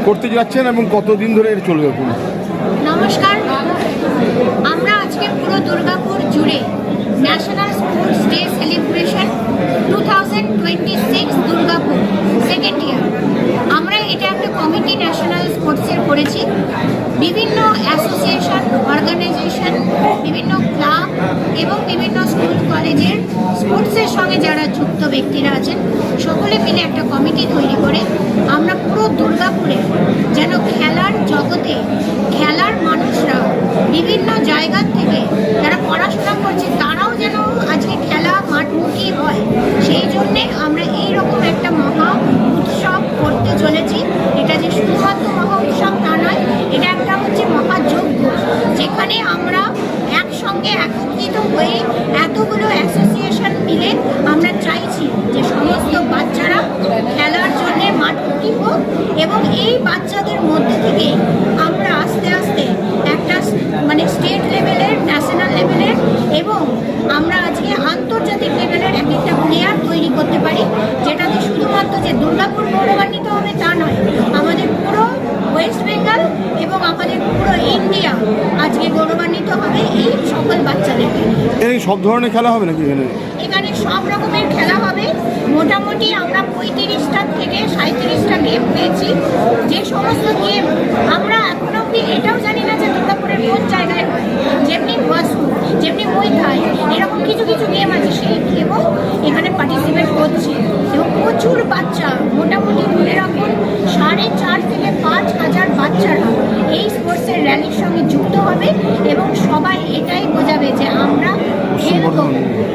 করতে যাচ্ছেন এবং কতদিন ধরে এটা চলবে? নমস্কার, আমরা আজকে পুরো দুর্গাপুর জুড়ে national sports day celebration 2026 Durgapur second year, আমরা এটা একটা কমিটি ন্যাশনাল স্পোর্টসের করেছি। বিভিন্ন অ্যাসোসিয়েশন, অর্গানাইজেশন, বিভিন্ন ক্লাব এবং বিভিন্ন স্কুল কলেজের স্পোর্টসের সঙ্গে যারা যুক্ত ব্যক্তিরা আছেন সকলে মিলে একটা কমিটি তৈরি করে আমরা পুরো দুর্গাপুরে যেন খেলার জগতে খেলার মানুষরা বিভিন্ন জায়গা থেকে যারা পড়াশোনা করছে তারাও যেন আজকে খেলা মাঠমুখী হয়, সেই জন্যে আমরা এইরকম একটা মহা উৎসব করতে চলেছি। এটা যে শুধুমাত্র মহা উৎসব তা নয়, এটা একটা হচ্ছে মহাযজ্ঞ, যেখানে আমরা একসঙ্গে একত্রিত হয়ে এতগুলো অ্যাসোসিয়েশন মিলে আমরা চাইছি যে সমস্ত বাচ্চারা খেলার জন্য মাঠমুখী হোক এবং এই বাচ্চাদের মধ্যে থেকে আমরা আস্তে আস্তে একটা স্টেট লেভেলের, ন্যাশনাল লেভেলের এবং আমরা আজকে আন্তর্জাতিক লেভেলের এক একটা প্লেয়ার তৈরি করতে পারি, যেটাতে শুধুমাত্র যে দুর্গাপুর গৌরবান্বিত হবে তা নয়, আমাদের পুরো ওয়েস্ট বেঙ্গল এবং আমাদের পুরো ইন্ডিয়া আজকে গৌরবান্বিত হবে এই সকল বাচ্চাদেরকে নিয়ে। এই সব ধরনের খেলা হবে নাকি এখানে? এখানে সব রকমের খেলা হবে। মোটামুটি আমরা 35টা থেকে 37টা গেম পেয়েছি। যে সমস্ত গেম আমরা এখনো অব্দি এটাও জানি না যে দুর্গাপুরের কোন জায়গায় হয়, যেমনি ওয়াসু, যেমনি মৈথাই, এরকম কিছু কিছু গেম আছে, সেই গেমও এখানে পার্টিসিপেট করছে এবং প্রচুর বাচ্চা, মোটামুটি ধরে রাখুন 4.5 থেকে 5 হাজার বাচ্চারা এই স্পোর্টসের র্যালির সঙ্গে যুক্ত হবে এবং সবাই এটাই বোঝাবে যে আমরা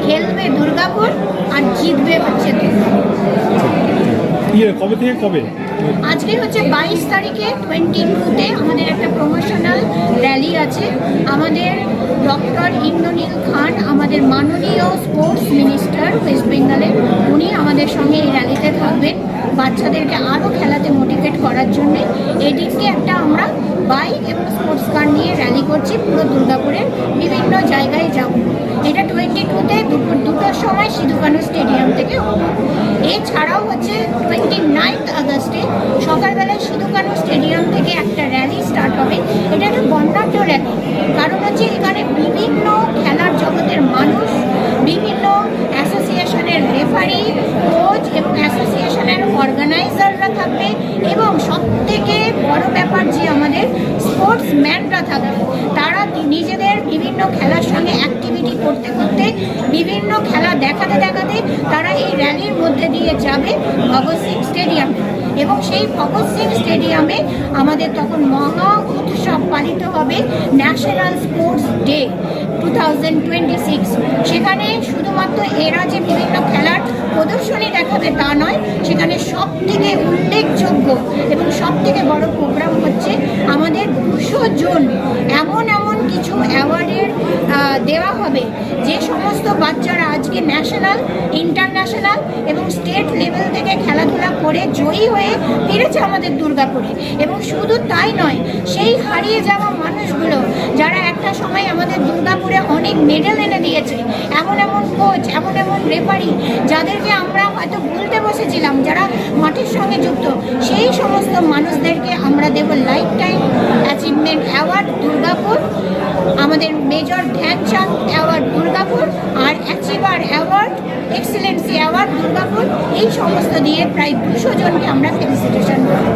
খেলবে দুর্গাপুর আর জিতবে হচ্ছে দুর্গাপুর। কবে থেকে কবে? আজকে হচ্ছে 22 তারিখে 22তে আমাদের একটা প্রমোশনাল র্যালি আছে। আমাদের ডক্টর ইন্দ্রনীল খান, আমাদের মাননীয় স্পোর্টস মিনিস্টার ওয়েস্ট বেঙ্গলের, উনি আমাদের সঙ্গে এই র্যালিতে থাকবেন বাচ্চাদেরকে আরও খেলাতে মোটিভেট করার জন্যে। এদিনকে একটা আমরা বাইক এবং স্পোর্টস কার নিয়ে র্যালি করছি পুরো দুর্গাপুরের বিভিন্ন জায়গায় যাব। এটা 22তে দুপুর 2টার সময় সিধু কানু স্টেডিয়াম থেকে হবে। এছাড়াও হচ্ছে 29 আগস্টে সকালবেলায় সিধু কানু স্টেডিয়াম থেকে একটা র্যালি স্টার্ট হবে। এটা একটা বর্ণাঢ্য র্যালি, কারণ হচ্ছে এখানে বিভিন্ন খেলার জগতের মানুষ, বিভিন্ন অ্যাসোসিয়েশনের রেফারি, কোচ এবং অ্যাসোসিয়েশনের অর্গানাইজাররা থাকবে এবং সবথেকে বড় ব্যাপার যে আমাদের স্পোর্টসম্যানরা থাকবে। তারা নিজেদের বিভিন্ন খেলার সঙ্গে অ্যাক্টিভিটি করতে করতে, বিভিন্ন খেলা দেখাতে দেখাতে তারা এই র্যালির মধ্যে দিয়ে যাবে ভগৎ সিং স্টেডিয়ামে এবং সেই ভগৎ সিং স্টেডিয়ামে আমাদের তখন মহা উৎসব পালিত হবে ন্যাশনাল স্পোর্টস ডে 2026। সেখানে শুধুমাত্র এরা যে বিভিন্ন খেলার প্রদর্শনী দেখাবে তা নয়, সেখানে সব থেকে উল্লেখযোগ্য এবং সব থেকে বড় প্রোগ্রাম হচ্ছে আমাদের 200 জন এমন কিছু অ্যাওয়ার্ডের দেওয়া হবে যে সমস্ত বাচ্চারা আজকে ন্যাশনাল, ইন্টারন্যাশনাল এবং স্টেট লেভেল থেকে খেলাধুলা করে জয়ী হয়ে ফিরেছে আমাদের দুর্গাপুরে। এবং শুধু তাই নয়, সেই হারিয়ে যাওয়া মানুষগুলো যারা একটা সময় আমাদের দুর্গাপুরে অনেক মেডেল এনে দিয়েছে, এমন কোচ, এমন রেফারি যাদেরকে আমরা হয়তো ভুলতে বসেছিলাম, যারা মাঠের সঙ্গে যুক্ত, সেই সমস্ত মানুষদেরকে আমরা দেব life time achievement award Durgapur, আমাদের মেজর ধ্যানচাঁদ অ্যাওয়ার্ড দুর্গাপুর আর achiever award, excellency award Durgapur. এই সমস্ত দিয়ে প্রায় 200 জনকে আমরা ফেলিসিটেশন করব।